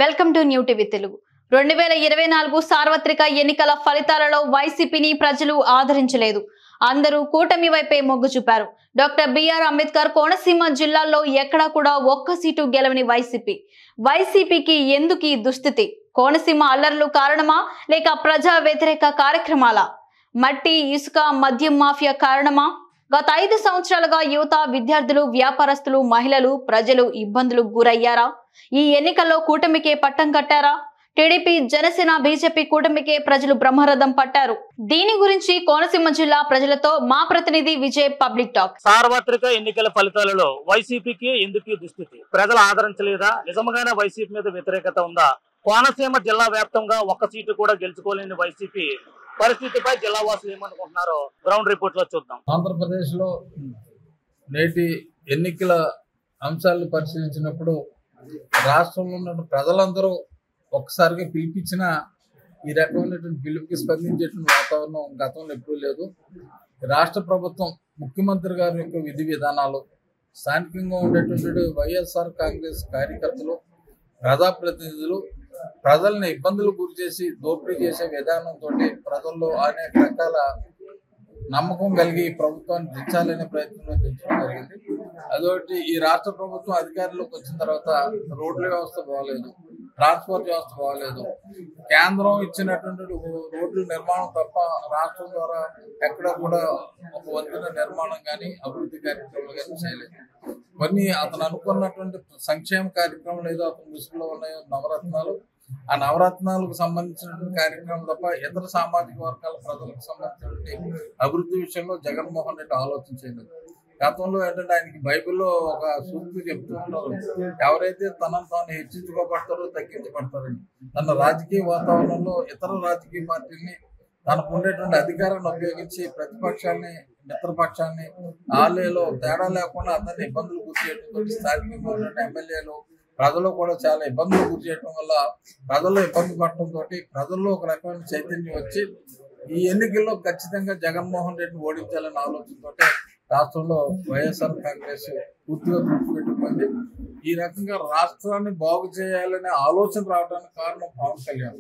Welcome to new TV Telugu 2024 సార్వత్రిక ఎన్నికల ఫలితాలలో వైసీపీని ప్రజలు ఆదరించలేదు. అందరూ కూటమి వైపే మొగ్గు చూపారు. డాక్టర్ బిఆర్ అంబేద్కర్ కోనసీమ జిల్లాలో ఎక్కడా కూడా ఒక్క సీటు గెలవని వైసీపీకి ఎందుకు ఈ దుస్థితి? కోనసీమ అల్లర్లు కారణమా లేక ప్రజా వ్యతిరేక కార్యక్రమాల? మట్టి ఇసుక మద్యం మాఫియా కారణమా? గత 5 సంవత్సరాలుగా యువత, విద్యార్థులు, వ్యాపారస్తులు, మహిళలు, ప్రజలు ఇబ్బందులకు గురయ్యారా? ఈ ఎన్నికల్లో కూటమికే పట్టం కట్టారా? టీడీపీ, జనసేన, బీజేపీ కూటమికే ప్రజలు బ్రహ్మరథం పట్టారు. దీని గురించి కోనసీమ జిల్లా ప్రజలతో మా ప్రతినిధి విజయ్ పబ్లిక్ టాక్. సార్వత్రిక ఎన్నికల ఫలితాలలో వైసీపీకి ఎందుకు దుస్థితి? ప్రజలు ఆదరించలేదా? నిజంగానే వైసీపీ మీద వ్యతిరేకత ఉందా? కోనసీమ జిల్లా వ్యాప్తంగా ఒక్క సీటు కూడా గెలుచుకోలేని వైసీపీ పరిస్థితిపై జిల్లా వాసులు ఏమనుకుంటున్నారో గ్రౌండ్ రిపోర్ట్ లో చూద్దాం. ఆంధ్రప్రదేశ్ లో నేటి ఎన్నికల అంశాలను పరిశీలించినప్పుడు రాష్ట్రంలో ఉన్న ప్రజలందరూ ఒక్కసారిగా పిలిపించిన ఈ రకమైనటువంటి పిలుపుకి స్పందించేటువంటి వాతావరణం గతంలో ఎప్పుడూ లేదు. రాష్ట్ర ప్రభుత్వం, ముఖ్యమంత్రి గారి యొక్క విధి విధానాలు, స్థానికంగా ఉండేటువంటి వైఎస్ఆర్ కాంగ్రెస్ కార్యకర్తలు, ప్రజాప్రతినిధులు ప్రజల్ని ఇబ్బందులు గురి చేసి దోపిడీ చేసే విధానంతో ప్రజల్లో అనేక రకాల నమ్మకం కలిగి ప్రభుత్వాన్ని దించాలనే ప్రయత్నంలో దించడం జరిగింది. అదొకటి, ఈ రాష్ట్ర ప్రభుత్వం అధికారంలోకి వచ్చిన తర్వాత రోడ్ల వ్యవస్థ బాగలేదు, ట్రాన్స్పోర్ట్ వ్యవస్థ బాగలేదు. కేంద్రం ఇచ్చినటువంటి రోడ్ల నిర్మాణం తప్ప రాష్ట్రం ద్వారా ఎక్కడ కూడా ఒక వంతెన నిర్మాణం కానీ అభివృద్ధి కార్యక్రమాలు కానీ చేయలేదు. కొన్ని అతను అనుకున్నటువంటి సంక్షేమ కార్యక్రమాలు ఏదో అతని దృష్టిలో ఉన్నాయో నవరత్నాలు, ఆ నవరత్నాలకు సంబంధించినటువంటి కార్యక్రమం తప్ప ఇతర సామాజిక వర్గాల ప్రజలకు సంబంధించినటువంటి అభివృద్ధి విషయంలో జగన్మోహన్ రెడ్డి ఆలోచించలేదు. గతంలో ఏంటంటే ఆయనకి బైబిల్లో ఒక సూక్తి చెప్తూ ఉంటారు, ఎవరైతే తనను తాను హెచ్చించుకోబడతారో తగ్గించబడతారని. తన రాజకీయ వాతావరణంలో ఇతర రాజకీయ పార్టీల్ని తనకు ఉండేటువంటి అధికారాన్ని ఉపయోగించి ప్రతిపక్షాన్ని, మిత్రపక్షాన్ని ఆలేలో తేడా లేకుండా అందరినీ ఇబ్బందులు గురి చేయడం, స్థానికంగా ఉన్నటువంటి ఎమ్మెల్యేలు ప్రజలు కూడా చాలా ఇబ్బందులు గురి చేయడం వల్ల ప్రజల్లో ఇబ్బంది పడటంతో ప్రజల్లో ఒక రకమైన చైతన్యం వచ్చి ఈ ఎన్నికల్లో ఖచ్చితంగా జగన్మోహన్ రెడ్డిని ఓడించాలనే ఆలోచనతో రాష్ట్రంలో వైఎస్ఆర్ కాంగ్రెస్ పూర్తిగా దృష్టిపెట్టుకుంది. ఈ రకంగా రాష్ట్రాన్ని బాగు చేయాలనే ఆలోచన రావడానికి కారణం పవన్ కళ్యాణ్.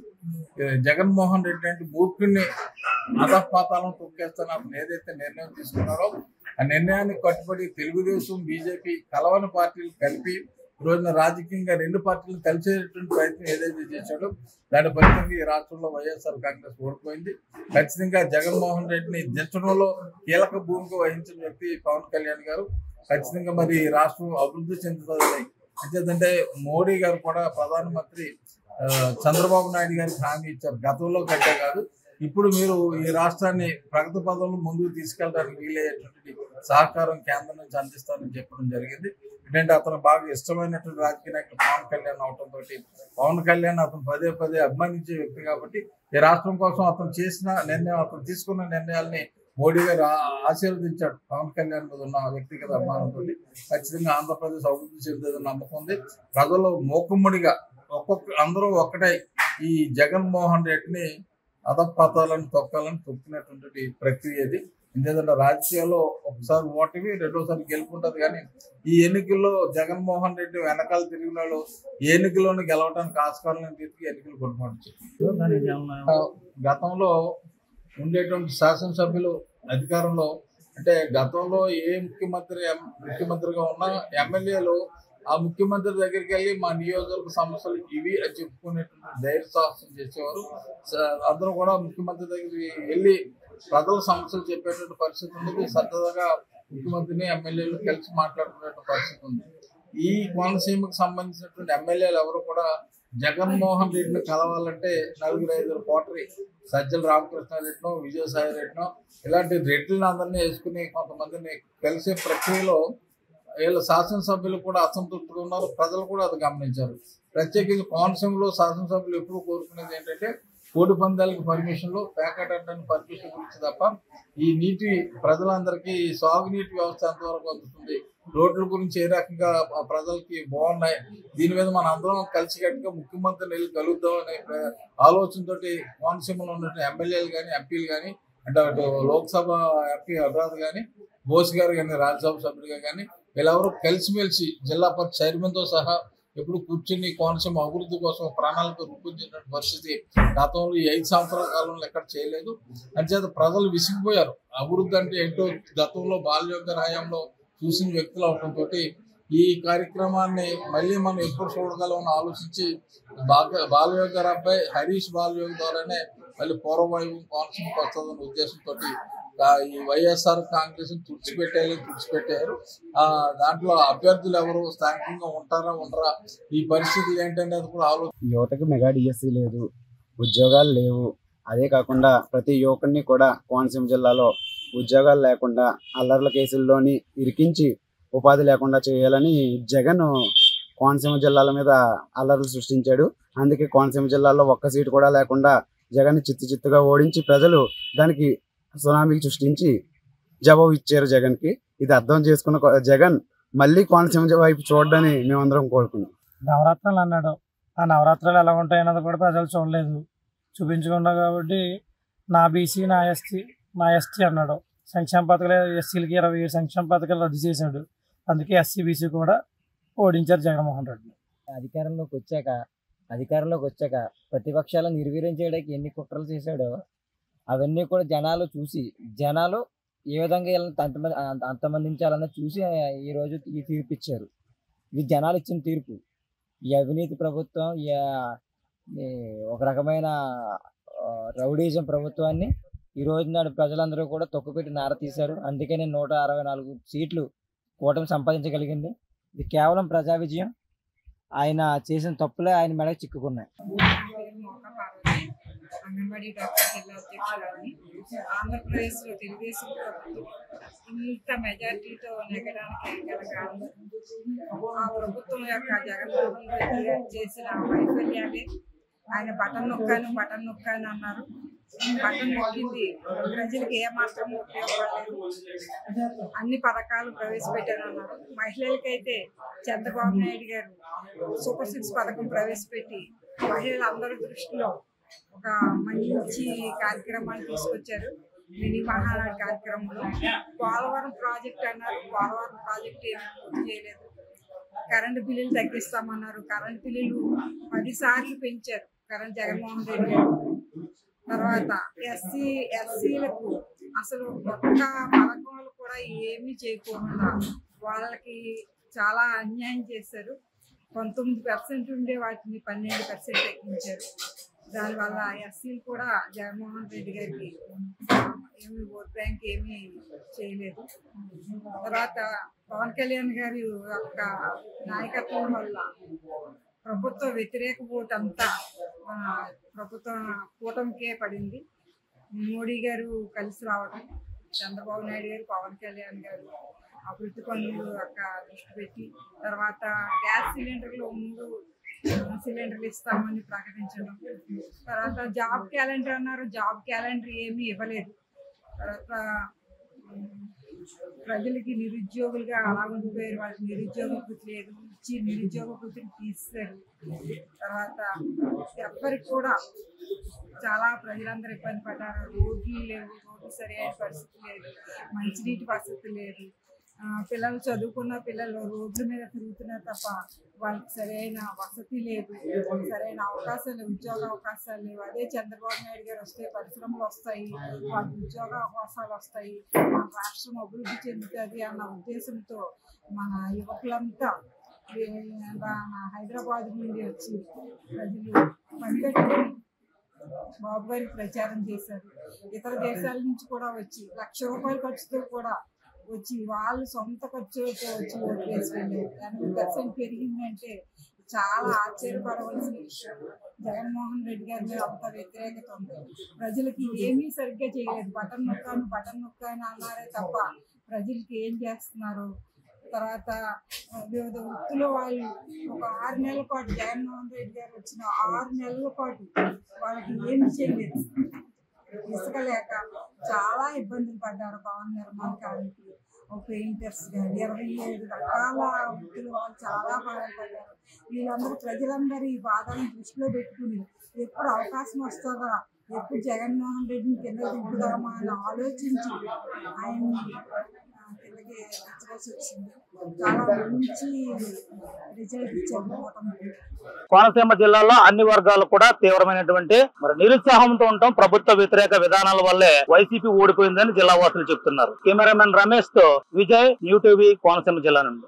జగన్మోహన్ రెడ్డి అంటే మూర్ఖుని అధపాతాలను తొక్కేస్తాను అతను ఏదైతే నిర్ణయం తీసుకున్నారో ఆ నిర్ణయాన్ని కట్టుబడి తెలుగుదేశం, బీజేపీ కలవని పార్టీలు కలిపి రోజున రాజకీయంగా 2 పార్టీలను కలిసేటువంటి ప్రయత్నం ఏదైతే చేశాడో దాని ఫలితంగా ఈ రాష్ట్రంలో వైఎస్ఆర్ కాంగ్రెస్ ఓడిపోయింది. ఖచ్చితంగా జగన్మోహన్ రెడ్డిని దించడంలో కీలక భూమిక వహించిన వ్యక్తి పవన్ కళ్యాణ్ గారు. ఖచ్చితంగా మరి రాష్ట్రం అభివృద్ధి చెందుతుంది. అంతేదంటే మోడీ గారు కూడా ప్రధానమంత్రి చంద్రబాబు నాయుడు గారికి హామీ ఇచ్చారు, గతంలో కంటే కాదు ఇప్పుడు మీరు ఈ రాష్ట్రాన్ని ప్రగతి పదంలో ముందుకు తీసుకెళ్ళడానికి వీలయ్యేటువంటి సహకారం కేంద్రం నుంచి అందిస్తారని చెప్పడం జరిగింది. ఏంటంటే అతను బాగా ఇష్టమైనటువంటి రాజకీయ నాయకులు పవన్ కళ్యాణ్ అవడంతో పవన్ కళ్యాణ్ అతను పదే పదే అభిమానించే వ్యక్తి కాబట్టి ఈ రాష్ట్రం కోసం అతను చేసిన నిర్ణయం, అతను తీసుకున్న నిర్ణయాల్ని మోడీ గారు ఆశీర్వదించాడు. పవన్ కళ్యాణ్ మీద ఉన్న వ్యక్తిగత అభిమానంతో ఖచ్చితంగా ఆంధ్రప్రదేశ్ అభివృద్ధి చెందేదని నమ్మకం ఉంది. ప్రజలు మూకుమ్మడిగా అందరూ ఒక్కటై ఈ జగన్మోహన్ రెడ్డిని అధపాతాలను తొక్కినటువంటి ప్రక్రియ ఇది. ఎందుకంటే రాజకీయాల్లో ఒకసారి ఓటమి, రెండోసారి గెలుపుంటది. కానీ ఈ ఎన్నికల్లో జగన్మోహన్ రెడ్డి వెనకాల తిరిగిన వాళ్ళు ఈ ఎన్నికల్లోనే గెలవడానికి ఆస్కారం లేని రీతికి ఎన్నికలు కొట్టుకోవచ్చు. గతంలో ఉండేటువంటి శాసనసభ్యులు అధికారంలో అంటే గతంలో ఏ ముఖ్యమంత్రిగా ఉన్న ఎమ్మెల్యేలు ఆ ముఖ్యమంత్రి దగ్గరికి వెళ్ళి మా నియోజకవర్గ సమస్యలు ఇవి అని చెప్పుకునేటువంటి ధైర్య సాహసం చేసేవారు. అందరూ కూడా ముఖ్యమంత్రి దగ్గరికి వెళ్ళి ప్రజల సమస్యలు చెప్పేటువంటి పరిస్థితి ఉంది. సరదాగా ముఖ్యమంత్రిని ఎమ్మెల్యేలు కలిసి మాట్లాడుకునేటువంటి పరిస్థితి ఉంది. ఈ కోనసీమకు సంబంధించినటువంటి ఎమ్మెల్యేలు ఎవరు కూడా జగన్మోహన్ రెడ్డిని కలవాలంటే 4-5 కోటరి సజ్జల రామకృష్ణ రెడ్డినో, విజయసాయి రెడ్డినో ఇలాంటి రెడ్డిని అందరినీ వేసుకుని కొంతమందిని కలిసే ప్రక్రియలో వీళ్ళ శాసనసభ్యులు కూడా అసంతృప్తిగా ఉన్నారు. ప్రజలు కూడా అది గమనించారు. ప్రత్యేకించి కోనసీమలో శాసనసభ్యులు ఎప్పుడు కోరుకునేది ఏంటంటే కోడి పందాలకి పర్మిషన్లు, ప్యాకెట్ అడ్డానికి పర్మిషన్ గురించి తప్ప ఈ నీటి ప్రజలందరికీ సాగునీటి వ్యవస్థ ఎంతవరకు అందుతుంది, రోడ్ల గురించి ఏ రకంగా ప్రజలకి బాగున్నాయి, దీని మీద మన అందరం కలిసికట్టుగా ముఖ్యమంత్రిని వెళ్ళి కలుద్దాం అనే ఆలోచనతో కోనసీమలో ఉన్నటువంటి ఎమ్మెల్యేలు కానీ, ఎంపీలు కానీ, అంటే అటు లోక్సభ ఎంపీ హర్రాజ్ కానీ, బోస్ గారు కానీ, రాజ్యసభ సభ్యులుగా కానీ వీళ్ళెవరూ కలిసిమెలిసి జిల్లా పరిషత్ చైర్మన్తో సహా ఎప్పుడు కూర్చుని కోనసీమ అభివృద్ధి కోసం ప్రణాళిక రూపొందించిన పరిస్థితి గతంలో ఈ 5 సంవత్సరాల కాలంలో ఎక్కడ చేయలేదు. అంచేత ప్రజలు విసిగిపోయారు. అభివృద్ధి అంటే ఏంటో గతంలో బాలయోగ హయాంలో చూసిన వ్యక్తులు అవడంతో ఈ కార్యక్రమాన్ని మళ్ళీ మనం ఎప్పుడు చూడగలం ఆలోచించి బాలయోగ గారి అబ్బాయి హరీష్ బాలయోగ ద్వారానే మళ్ళీ పూర్వవైభవం కోనసీమకు వస్తుందన్న ఉద్దేశంతో ఈ వైఎస్ఆర్ కాంగ్రెస్ తుడిచిపెట్టారు. దాంట్లో అభ్యర్థులు ఎవరు స్థానికంగా ఉంటారా ఉండరా, ఈ పరిస్థితులు ఏంటనేది కూడా యువతకి మెగా డిఎస్సి లేదు, ఉద్యోగాలు లేవు. అదే కాకుండా ప్రతి యువకుడిని కూడా కోనసీమ జిల్లాలో ఉద్యోగాలు లేకుండా అల్లర్ల కేసుల్లోని ఇరికించి ఉపాధి లేకుండా చేయాలని జగన్ కోనసీమ జిల్లాల మీద అల్లర్లు సృష్టించాడు. అందుకే కోనసీమ జిల్లాలో ఒక్క సీటు కూడా లేకుండా జగన్ చిత్తుగా ఓడించి ప్రజలు దానికి సునామీకి సృష్టించి జవాబు ఇచ్చారు జగన్కి. ఇది అర్థం చేసుకున్న జగన్ మళ్ళీ కోనసీమ వైపు చూడడానికి మేమందరం కోరుకున్నాం. నవరాత్రులు అన్నాడు, ఆ నవరాత్రులు ఎలా ఉంటాయన్నది కూడా ప్రజలు చూడలేదు, చూపించుకున్నాం. కాబట్టి నా బీసీ నా ఎస్టీ అన్నాడు. సంక్షేమ పథకాలు ఎస్సీలకి 27 సంక్షేమ పథకాలు రద్దు చేశాడు. అందుకే ఎస్సీ బీసీ కూడా ఓడించారు జగన్మోహన్ రెడ్డి. అధికారంలోకి వచ్చాక ప్రతిపక్షాలను నిర్వీర్యం చేయడానికి ఎన్ని కుట్రలు చేశాడో అవన్నీ కూడా జనాలు చూసి జనాలు ఏ విధంగా అంతమందించాలన్నది చూసి ఈరోజు ఈ తీర్పు ఇచ్చారు. ఇది జనాలు ఇచ్చిన తీర్పు. ఈ అవినీతి ప్రభుత్వం, ఒక రకమైన రౌడీజం ప్రభుత్వాన్ని ఈ రోజు నాడు ప్రజలందరూ కూడా తొక్కుపెట్టి నార తీశారు. అందుకనే 164 సీట్లు కూటమి సంపాదించగలిగింది. ఇది కేవలం ప్రజా విజయం. ఆయన చేసిన తప్పులే ఆయన మెడకు చిక్కుకున్నాయి. అంగన్వాడీ డాక్టర్ జిల్లా అధ్యక్షురాలని. ఆంధ్రప్రదేశ్లో తెలుగుదేశం ప్రభుత్వం ఇంత మెజార్టీతో నెగ్గడానికి గల కారణం ఆ ప్రభుత్వం యొక్క జగన్మోహన్ రెడ్డి గారు చేసిన వైఫల్యాలే. ఆయన బటన్ నొక్కాను అన్నారు. బటన్ నొక్కింది ప్రజలకు ఏమాత్రం ఉపయోగపడలేదు. అన్ని పథకాలు ప్రవేశపెట్టారన్నారు. మహిళలకైతే చంద్రబాబు నాయుడు గారు సూపర్ 6 పథకం ప్రవేశపెట్టి మహిళలందరి దృష్టిలో ఒక మంచి కార్యక్రమాన్ని తీసుకొచ్చారు. మినీ మహానాడు కార్యక్రమంలో పోలవరం ప్రాజెక్ట్ అన్నారు. పోలవరం ప్రాజెక్ట్ ఏమీ పూర్తి చేయలేదు. కరెంటు బిల్లులు తగ్గిస్తామన్నారు. కరెంటు బిల్లులు 10 సార్లు పెంచారు జగన్మోహన్ రెడ్డి గారు. తర్వాత ఎస్సీలకు అసలు ఒక్క పథకాలు కూడా ఏమీ చేయకుండా వాళ్ళకి చాలా అన్యాయం చేశారు. 19% ఉండే వాటిని 12% తగ్గించారు. దానివల్ల ఎస్సీలు కూడా జగన్మోహన్ రెడ్డి గారికి ఏమి ఓట్ బ్యాంక్ ఏమీ చేయలేదు. తర్వాత పవన్ కళ్యాణ్ గారి యొక్క నాయకత్వం వల్ల ప్రభుత్వ వ్యతిరేక ఓటు అంతా ప్రభుత్వం కూటమికే పడింది. మోడీ గారు కలిసి రావడం, చంద్రబాబు నాయుడు గారు, పవన్ కళ్యాణ్ గారు అభివృద్ధి పనులు యొక్క దృష్టి పెట్టి, తర్వాత గ్యాస్ సిలిండర్లు 3 సిలిండర్లు ఇస్తామని ప్రకటించడం, తర్వాత జాబ్ క్యాలెండర్ అన్నారు. జాబ్ క్యాలెండర్ ఏమీ ఇవ్వలేదు. తర్వాత ప్రజలకి నిరుద్యోగులుగా అలా ఉండిపోయారు. వాళ్ళకి నిరుద్యోగ వృత్తి లేదు, ఇచ్చి నిరుద్యోగ వృత్తిని తీస్తారు. తర్వాత ఎవ్వరికి కూడా చాలా ప్రజలందరూ ఇబ్బంది పడ్డారు. రోడ్లు లేవు, రోడ్లు సరైన పరిస్థితి లేదు, మంచినీటి పరిస్థితి లేదు. పిల్లలు చదువుకున్న పిల్లలు రోడ్ల మీద తిరుగుతున్నారు తప్ప వాళ్ళకి సరైన వసతి లేదు, సరైన అవకాశాలు, ఉద్యోగ అవకాశాలు లేవు. అదే చంద్రబాబు నాయుడు గారు వస్తే పరిశ్రమలు వస్తాయి, వాళ్ళకి ఉద్యోగ అవకాశాలు వస్తాయి, మన రాష్ట్రం అభివృద్ధి చెందుతుంది అన్న ఉద్దేశంతో మన యువకులంతా హైదరాబాద్ నుండి వచ్చి ప్రజలు పనిపెట్టుకొని బాబు గారికి ప్రచారం చేశారు. ఇతర దేశాల నుంచి కూడా వచ్చి ₹1,00,000 ఖర్చుతో కూడా వచ్చి వాళ్ళు సొంత ఖర్చులతో వచ్చి ఓటు వేసి వెళ్ళారు. 80% పెరిగిందంటే చాలా ఆశ్చర్యపడవలసిన విషయం. జగన్మోహన్ రెడ్డి గారి మీద అంత వ్యతిరేకత ఉంది. ప్రజలకి ఏమీ సరిగ్గా చేయలేదు. బటన్ నొక్కాను అన్నారే తప్ప ప్రజలకి ఏం చేస్తున్నారు. తర్వాత వివిధ వృత్తులు వాళ్ళు ఒక 6 నెలల పాటు జగన్మోహన్ రెడ్డి గారు వచ్చిన 6 నెలల పాటు వాళ్ళకి ఏమి చేయలేదు. ఇసుక లేక చాలా ఇబ్బందులు పడ్డారు. భవన నిర్మాణ కార్మికులు, పెయింటర్స్ కానీ 27 రకాల వృత్తులు వాళ్ళు చాలా బాధపడ్డారు. వీళ్ళందరూ ప్రజలందరూ ఈ బాధలను దృష్టిలో పెట్టుకుని ఎప్పుడు అవకాశం వస్తుందా, ఎప్పుడు జగన్మోహన్ రెడ్డిని కింద దింపుదామా అని ఆలోచించి ఆయన్ని కిందకి దించవలసి వచ్చింది. చాలా మంచి రిజల్ట్ ఇచ్చారు ఓటమి. కోనసీమ జిల్లాలో అన్ని వర్గాలు కూడా తీవ్రమైనటువంటి నిరుత్సాహంతో ఉండటం ప్రభుత్వ వ్యతిరేక విధానాల వల్లే వైసీపీ ఓడిపోయిందని జిల్లా వాసులు చెప్తున్నారు. కెమెరామెన్ రమేష్ తో విజయ్, న్యూ టీవీ, కోనసీమ జిల్లా నుండి.